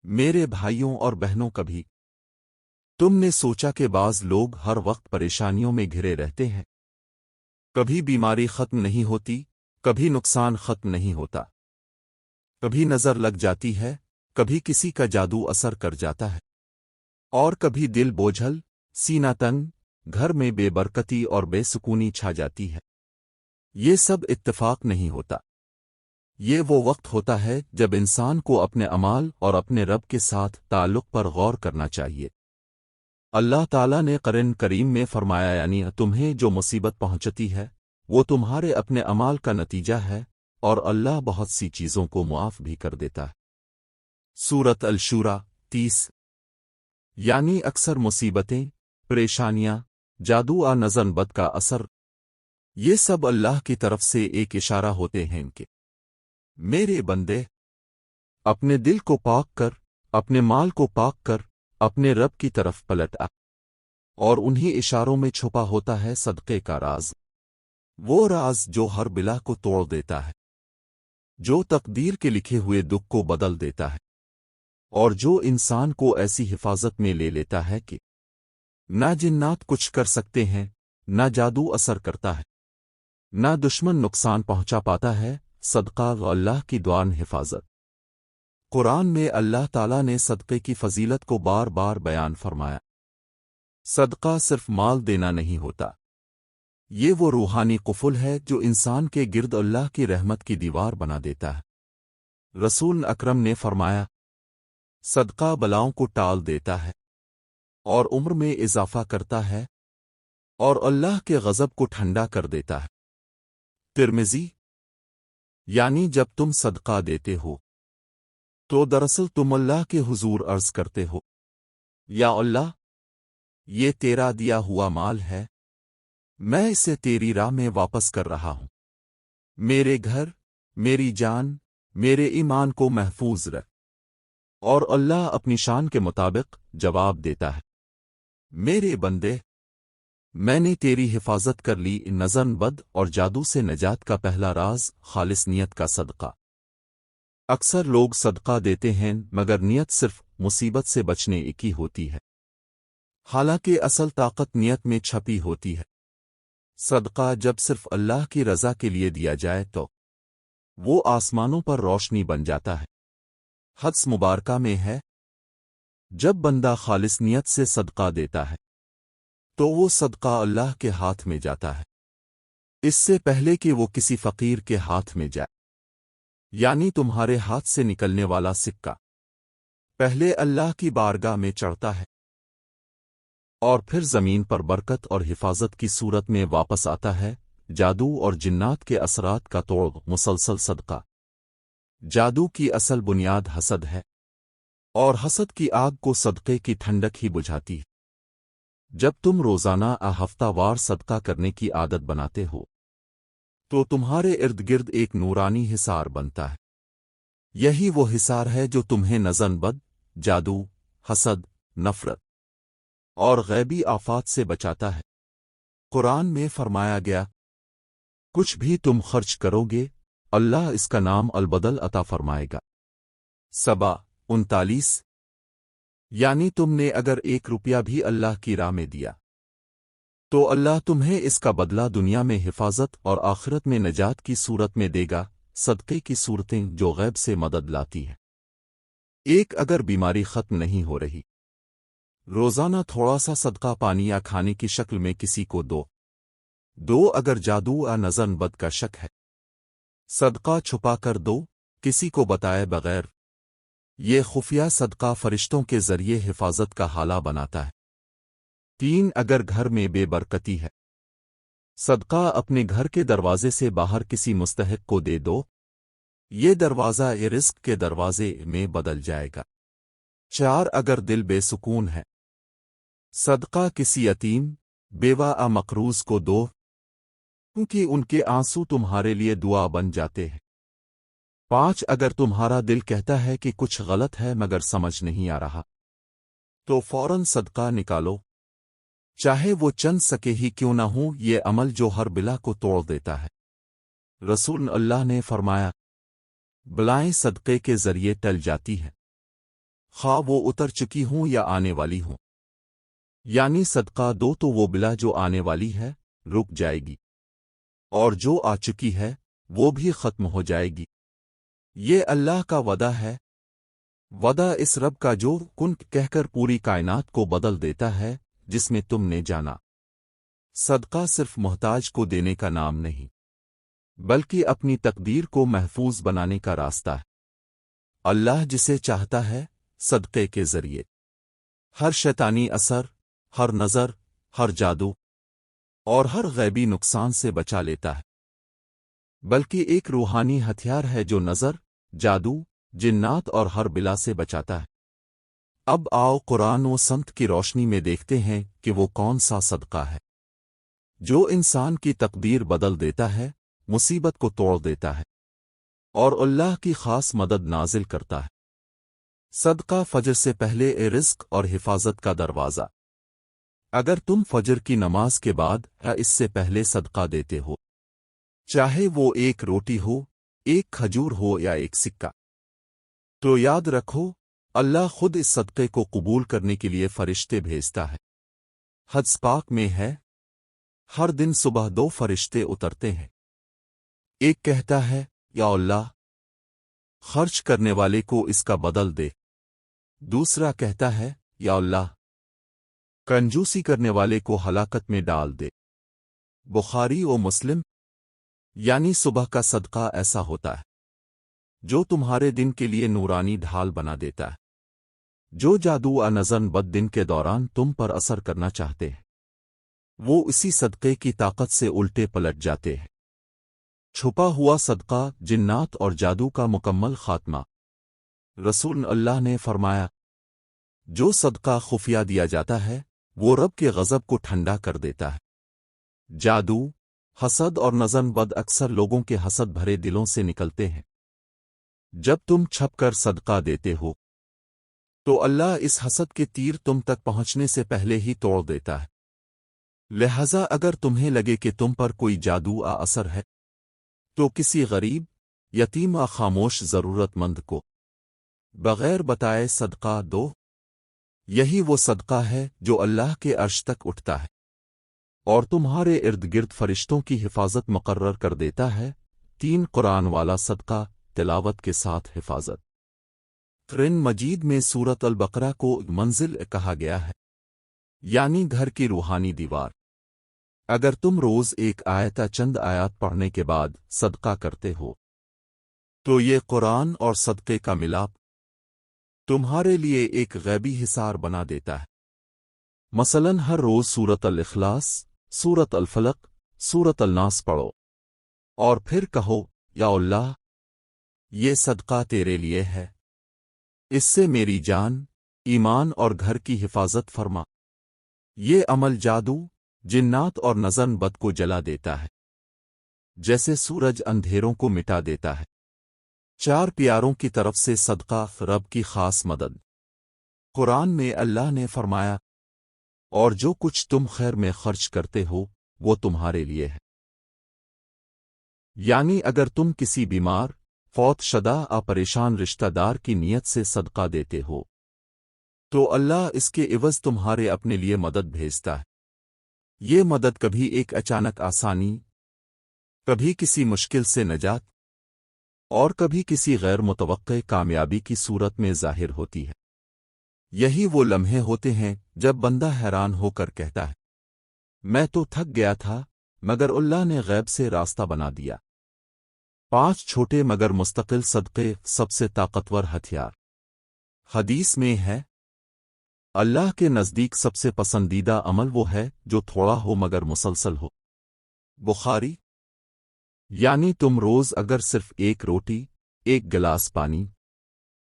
میرے بھائیوں اور بہنوں، کبھی تم نے سوچا کہ بعض لوگ ہر وقت پریشانیوں میں گھرے رہتے ہیں؟ کبھی بیماری ختم نہیں ہوتی، کبھی نقصان ختم نہیں ہوتا، کبھی نظر لگ جاتی ہے، کبھی کسی کا جادو اثر کر جاتا ہے، اور کبھی دل بوجھل، سینہ تنگ، گھر میں بے برکتی اور بے سکونی چھا جاتی ہے۔ یہ سب اتفاق نہیں ہوتا۔ یہ وہ وقت ہوتا ہے جب انسان کو اپنے اعمال اور اپنے رب کے ساتھ تعلق پر غور کرنا چاہیے۔ اللہ تعالیٰ نے قرآن کریم میں فرمایا، یعنی تمہیں جو مصیبت پہنچتی ہے وہ تمہارے اپنے اعمال کا نتیجہ ہے، اور اللہ بہت سی چیزوں کو معاف بھی کر دیتا ہے۔ سورۃ الشورى 30۔ یعنی اکثر مصیبتیں، پریشانیاں، جادو نظر بد کا اثر، یہ سب اللہ کی طرف سے ایک اشارہ ہوتے ہیں کہ میرے بندے، اپنے دل کو پاک کر، اپنے مال کو پاک کر، اپنے رب کی طرف پلٹ آ۔ اور انہی اشاروں میں چھپا ہوتا ہے صدقے کا راز، وہ راز جو ہر بلا کو توڑ دیتا ہے، جو تقدیر کے لکھے ہوئے دکھ کو بدل دیتا ہے، اور جو انسان کو ایسی حفاظت میں لے لیتا ہے کہ نہ جنات کچھ کر سکتے ہیں، نہ جادو اثر کرتا ہے، نہ دشمن نقصان پہنچا پاتا ہے۔ صدقہ و اللہ کی دعان حفاظت۔ قرآن میں اللہ تعالیٰ نے صدقے کی فضیلت کو بار بار بیان فرمایا۔ صدقہ صرف مال دینا نہیں ہوتا، یہ وہ روحانی قفل ہے جو انسان کے گرد اللہ کی رحمت کی دیوار بنا دیتا ہے۔ رسول اکرم نے فرمایا، صدقہ بلاؤں کو ٹال دیتا ہے، اور عمر میں اضافہ کرتا ہے، اور اللہ کے غضب کو ٹھنڈا کر دیتا ہے۔ ترمذی۔ یعنی جب تم صدقہ دیتے ہو تو دراصل تم اللہ کے حضور عرض کرتے ہو، یا اللہ، یہ تیرا دیا ہوا مال ہے، میں اسے تیری راہ میں واپس کر رہا ہوں۔ میرے گھر، میری جان، میرے ایمان کو محفوظ رکھ۔ اور اللہ اپنی شان کے مطابق جواب دیتا ہے، میرے بندے، میں نے تیری حفاظت کر لی۔ نظر بد اور جادو سے نجات کا پہلا راز خالص نیت کا صدقہ۔ اکثر لوگ صدقہ دیتے ہیں مگر نیت صرف مصیبت سے بچنے کی ہوتی ہے، حالانکہ اصل طاقت نیت میں چھپی ہوتی ہے۔ صدقہ جب صرف اللہ کی رضا کے لیے دیا جائے تو وہ آسمانوں پر روشنی بن جاتا ہے۔ حدیث مبارکہ میں ہے، جب بندہ خالص نیت سے صدقہ دیتا ہے تو وہ صدقہ اللہ کے ہاتھ میں جاتا ہے، اس سے پہلے کہ وہ کسی فقیر کے ہاتھ میں جائے۔ یعنی تمہارے ہاتھ سے نکلنے والا سکہ پہلے اللہ کی بارگاہ میں چڑھتا ہے، اور پھر زمین پر برکت اور حفاظت کی صورت میں واپس آتا ہے۔ جادو اور جنات کے اثرات کا توڑ مسلسل صدقہ۔ جادو کی اصل بنیاد حسد ہے، اور حسد کی آگ کو صدقے کی ٹھنڈک ہی بجھاتی ہے۔ جب تم روزانہ ہفتہ وار صدقہ کرنے کی عادت بناتے ہو تو تمہارے ارد گرد ایک نورانی حصار بنتا ہے۔ یہی وہ حصار ہے جو تمہیں نظر بد، جادو، حسد، نفرت اور غیبی آفات سے بچاتا ہے۔ قرآن میں فرمایا گیا، کچھ بھی تم خرچ کرو گے اللہ اس کا نام البدل عطا فرمائے گا۔ سبا 39۔ یعنی تم نے اگر 1 روپیہ بھی اللہ کی راہ میں دیا تو اللہ تمہیں اس کا بدلہ دنیا میں حفاظت اور آخرت میں نجات کی صورت میں دے گا۔ صدقے کی صورتیں جو غیب سے مدد لاتی ہیں۔ 1 اگر بیماری ختم نہیں ہو رہی، روزانہ تھوڑا سا صدقہ پانی یا کھانے کی شکل میں کسی کو دو۔ 2 اگر جادو نظر بد کا شک ہے، صدقہ چھپا کر دو، کسی کو بتائے بغیر۔ یہ خفیہ صدقہ فرشتوں کے ذریعے حفاظت کا حالہ بناتا ہے۔ 3 اگر گھر میں بے برکتی ہے، صدقہ اپنے گھر کے دروازے سے باہر کسی مستحق کو دے دو، یہ دروازہ رزق کے دروازے میں بدل جائے گا۔ 4 اگر دل بے سکون ہے، صدقہ کسی یتیم، بیوہ مقروض کو دو، کیونکہ ان کے آنسو تمہارے لیے دعا بن جاتے ہیں۔ 5 اگر تمہارا دل کہتا ہے کہ کچھ غلط ہے مگر سمجھ نہیں آ رہا، تو فوراً صدقہ نکالو، چاہے وہ چند سکے ہی کیوں نہ ہوں۔ یہ عمل جو ہر بلا کو توڑ دیتا ہے۔ رسول اللہ نے فرمایا، بلائیں صدقے کے ذریعے ٹل جاتی ہیں، خواہ وہ اتر چکی ہوں یا آنے والی ہوں۔ یعنی صدقہ دو تو وہ بلا جو آنے والی ہے رک جائے گی، اور جو آ چکی ہے وہ بھی ختم ہو جائے گی۔ یہ اللہ کا وعدہ ہے، وعدہ اس رب کا جو کن کہہ کر پوری کائنات کو بدل دیتا ہے جس میں تم نے جانا۔ صدقہ صرف محتاج کو دینے کا نام نہیں، بلکہ اپنی تقدیر کو محفوظ بنانے کا راستہ ہے۔ اللہ جسے چاہتا ہے صدقے کے ذریعے ہر شیطانی اثر، ہر نظر، ہر جادو اور ہر غیبی نقصان سے بچا لیتا ہے، بلکہ ایک روحانی ہتھیار ہے جو نظر، جادو، جنات اور ہر بلا سے بچاتا ہے۔ اب آؤ قرآن و سنت کی روشنی میں دیکھتے ہیں کہ وہ کون سا صدقہ ہے جو انسان کی تقدیر بدل دیتا ہے، مصیبت کو توڑ دیتا ہے اور اللہ کی خاص مدد نازل کرتا ہے۔ صدقہ فجر سے پہلے رزق اور حفاظت کا دروازہ۔ اگر تم فجر کی نماز کے بعد یا اس سے پہلے صدقہ دیتے ہو، چاہے وہ ایک روٹی ہو، ایک کھجور ہو یا ایک سکہ، تو یاد رکھو اللہ خود اس صدقے کو قبول کرنے کے لیے فرشتے بھیجتا ہے۔ حدیث پاک میں ہے، ہر دن صبح 2 فرشتے اترتے ہیں، ایک کہتا ہے یا اللہ خرچ کرنے والے کو اس کا بدل دے، دوسرا کہتا ہے یا اللہ کنجوسی کرنے والے کو ہلاکت میں ڈال دے۔ بخاری و مسلم۔ یعنی صبح کا صدقہ ایسا ہوتا ہے جو تمہارے دن کے لیے نورانی ڈھال بنا دیتا ہے۔ جو جادو و نظر بد دن کے دوران تم پر اثر کرنا چاہتے ہیں وہ اسی صدقے کی طاقت سے الٹے پلٹ جاتے ہیں۔ چھپا ہوا صدقہ، جنات اور جادو کا مکمل خاتمہ۔ رسول اللہ نے فرمایا، جو صدقہ خفیہ دیا جاتا ہے وہ رب کے غضب کو ٹھنڈا کر دیتا ہے۔ جادو، حسد اور نظر بد اکثر لوگوں کے حسد بھرے دلوں سے نکلتے ہیں۔ جب تم چھپ کر صدقہ دیتے ہو تو اللہ اس حسد کے تیر تم تک پہنچنے سے پہلے ہی توڑ دیتا ہے۔ لہذا اگر تمہیں لگے کہ تم پر کوئی جادو اثر ہے تو کسی غریب، یتیم یا خاموش ضرورت مند کو بغیر بتائے صدقہ دو۔ یہی وہ صدقہ ہے جو اللہ کے عرش تک اٹھتا ہے اور تمہارے ارد گرد فرشتوں کی حفاظت مقرر کر دیتا ہے۔ 3 قرآن والا صدقہ، تلاوت کے ساتھ حفاظت۔ قرآن مجید میں سورۃ البقرہ کو منزل کہا گیا ہے، یعنی گھر کی روحانی دیوار۔ اگر تم روز ایک آیت چند آیات پڑھنے کے بعد صدقہ کرتے ہو تو یہ قرآن اور صدقے کا ملاپ تمہارے لیے ایک غیبی حصار بنا دیتا ہے۔ مثلاً ہر روز سورۃ الاخلاص، سورۃ الفلق، سورۃ الناس پڑھو اور پھر کہو یا اللہ یہ صدقہ تیرے لیے ہے، اس سے میری جان، ایمان اور گھر کی حفاظت فرما۔ یہ عمل جادو، جنات اور نظر بد کو جلا دیتا ہے، جیسے سورج اندھیروں کو مٹا دیتا ہے۔ 4 پیاروں کی طرف سے صدقہ، رب کی خاص مدد۔ قرآن میں اللہ نے فرمایا، اور جو کچھ تم خیر میں خرچ کرتے ہو وہ تمہارے لیے ہے۔ یعنی اگر تم کسی بیمار، فوت شدہ پریشان رشتہ دار کی نیت سے صدقہ دیتے ہو تو اللہ اس کے عوض تمہارے اپنے لیے مدد بھیجتا ہے۔ یہ مدد کبھی ایک اچانک آسانی، کبھی کسی مشکل سے نجات اور کبھی کسی غیر متوقع کامیابی کی صورت میں ظاہر ہوتی ہے۔ یہی وہ لمحے ہوتے ہیں جب بندہ حیران ہو کر کہتا ہے، میں تو تھک گیا تھا مگر اللہ نے غیب سے راستہ بنا دیا۔ 5 چھوٹے مگر مستقل صدقے سب سے طاقتور ہتھیار۔ حدیث میں ہے، اللہ کے نزدیک سب سے پسندیدہ عمل وہ ہے جو تھوڑا ہو مگر مسلسل ہو۔ بخاری۔ یعنی تم روز اگر صرف ایک روٹی، ایک گلاس پانی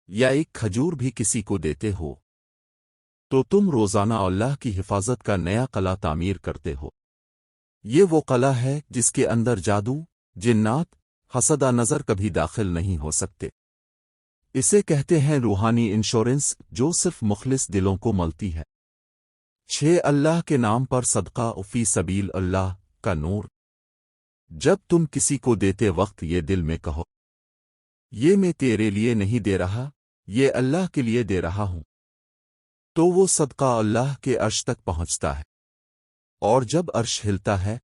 یا ایک کھجور بھی کسی کو دیتے ہو تو تم روزانہ اللہ کی حفاظت کا نیا قلعہ تعمیر کرتے ہو۔ یہ وہ قلعہ ہے جس کے اندر جادو، جنات، حسد نظر کبھی داخل نہیں ہو سکتے۔ اسے کہتے ہیں روحانی انشورنس جو صرف مخلص دلوں کو ملتی ہے۔ 6 اللہ کے نام پر صدقہ فی سبیل اللہ کا نور۔ جب تم کسی کو دیتے وقت یہ دل میں کہو، یہ میں تیرے لیے نہیں دے رہا، یہ اللہ کے لیے دے رہا ہوں، تو وہ صدقہ اللہ کے عرش تک پہنچتا ہے، اور جب عرش ہلتا ہے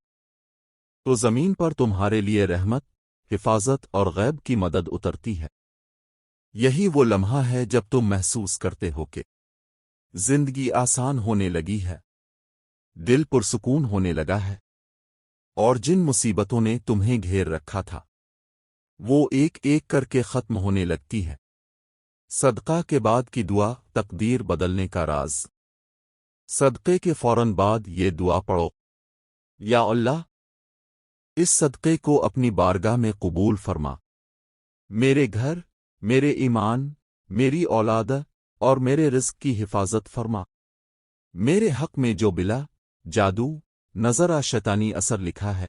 تو زمین پر تمہارے لیے رحمت، حفاظت اور غیب کی مدد اترتی ہے۔ یہی وہ لمحہ ہے جب تم محسوس کرتے ہو کہ زندگی آسان ہونے لگی ہے، دل پرسکون ہونے لگا ہے، اور جن مصیبتوں نے تمہیں گھیر رکھا تھا وہ ایک ایک کر کے ختم ہونے لگتی ہے۔ صدقہ کے بعد کی دعا تقدیر بدلنے کا راز۔ صدقے کے فوراً بعد یہ دعا پڑھو: یا اللہ، اس صدقے کو اپنی بارگاہ میں قبول فرما، میرے گھر، میرے ایمان، میری اولاد اور میرے رزق کی حفاظت فرما۔ میرے حق میں جو بلا جادو نظر شیطانی اثر لکھا ہے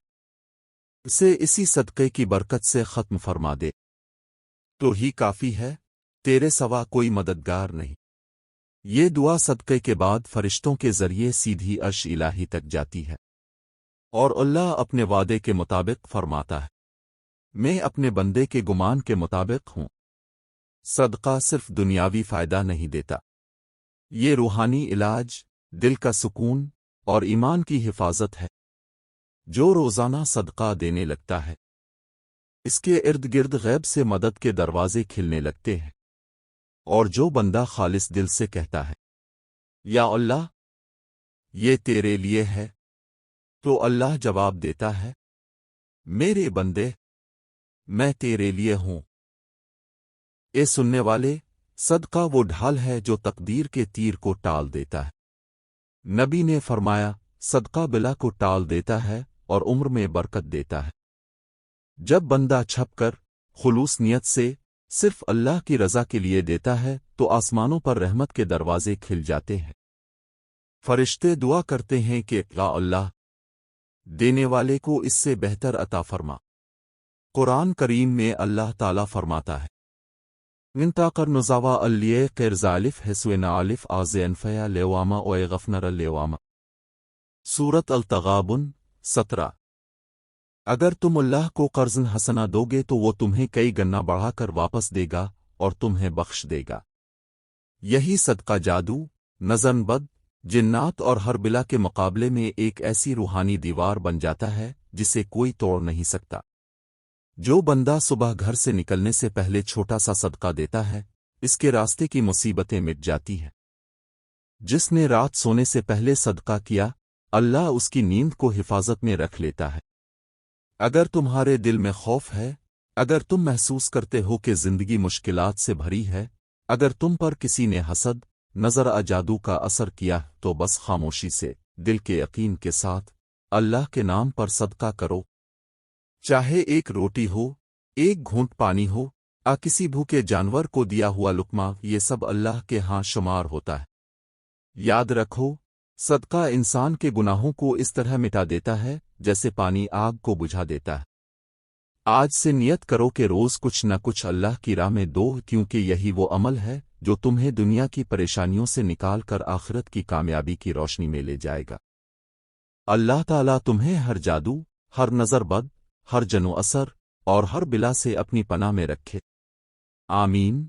اسے اسی صدقے کی برکت سے ختم فرما دے، تو ہی کافی ہے، تیرے سوا کوئی مددگار نہیں۔ یہ دعا صدقے کے بعد فرشتوں کے ذریعے سیدھی عرش الہی تک جاتی ہے، اور اللہ اپنے وعدے کے مطابق فرماتا ہے: میں اپنے بندے کے گمان کے مطابق ہوں۔ صدقہ صرف دنیاوی فائدہ نہیں دیتا، یہ روحانی علاج، دل کا سکون اور ایمان کی حفاظت ہے۔ جو روزانہ صدقہ دینے لگتا ہے اس کے ارد گرد غیب سے مدد کے دروازے کھلنے لگتے ہیں، اور جو بندہ خالص دل سے کہتا ہے یا اللہ، یہ تیرے لیے ہے، تو اللہ جواب دیتا ہے: میرے بندے، میں تیرے لیے ہوں۔ اے سننے والے، صدقہ وہ ڈھال ہے جو تقدیر کے تیر کو ٹال دیتا ہے۔ نبی نے فرمایا: صدقہ بلا کو ٹال دیتا ہے اور عمر میں برکت دیتا ہے۔ جب بندہ چھپ کر خلوص نیت سے صرف اللہ کی رضا کے لیے دیتا ہے تو آسمانوں پر رحمت کے دروازے کھل جاتے ہیں۔ فرشتے دعا کرتے ہیں کہ یا اللہ، دینے والے کو اس سے بہتر عطا فرما۔ قرآن کریم میں اللہ تعالیٰ فرماتا ہے: انتاقر نزاوا اللیے قیر ذالف حسوین عالف آز انفیا لیواما اوے غفنر لیواما۔ سورت التغابن 17۔ اگر تم اللہ کو قرض حسنہ دو گے تو وہ تمہیں کئی گنا بڑھا کر واپس دے گا اور تمہیں بخش دے گا۔ یہی صدقہ جادو، نظر بد، جنات اور ہر بلا کے مقابلے میں ایک ایسی روحانی دیوار بن جاتا ہے جسے کوئی توڑ نہیں سکتا۔ جو بندہ صبح گھر سے نکلنے سے پہلے چھوٹا سا صدقہ دیتا ہے اس کے راستے کی مصیبتیں مٹ جاتی ہیں۔ جس نے رات سونے سے پہلے صدقہ کیا اللہ اس کی نیند کو حفاظت میں رکھ لیتا ہے۔ اگر تمہارے دل میں خوف ہے، اگر تم محسوس کرتے ہو کہ زندگی مشکلات سے بھری ہے، اگر تم پر کسی نے حسد، نظر جادو کا اثر کیا تو بس خاموشی سے دل کے یقین کے ساتھ اللہ کے نام پر صدقہ کرو۔ چاہے ایک روٹی ہو، ایک گھونٹ پانی ہو، کسی بھوکے جانور کو دیا ہوا لقمہ، یہ سب اللہ کے ہاں شمار ہوتا ہے۔ یاد رکھو، صدقہ انسان کے گناہوں کو اس طرح مٹا دیتا ہے جیسے پانی آگ کو بجھا دیتا ہے۔ آج سے نیت کرو کہ روز کچھ نہ کچھ اللہ کی راہ میں دو، کیونکہ یہی وہ عمل ہے جو تمہیں دنیا کی پریشانیوں سے نکال کر آخرت کی کامیابی کی روشنی میں لے جائے گا۔ اللہ تعالیٰ تمہیں ہر جادو، ہر نظر بد، ہر جنو اثر اور ہر بلا سے اپنی پناہ میں رکھے۔ آمین۔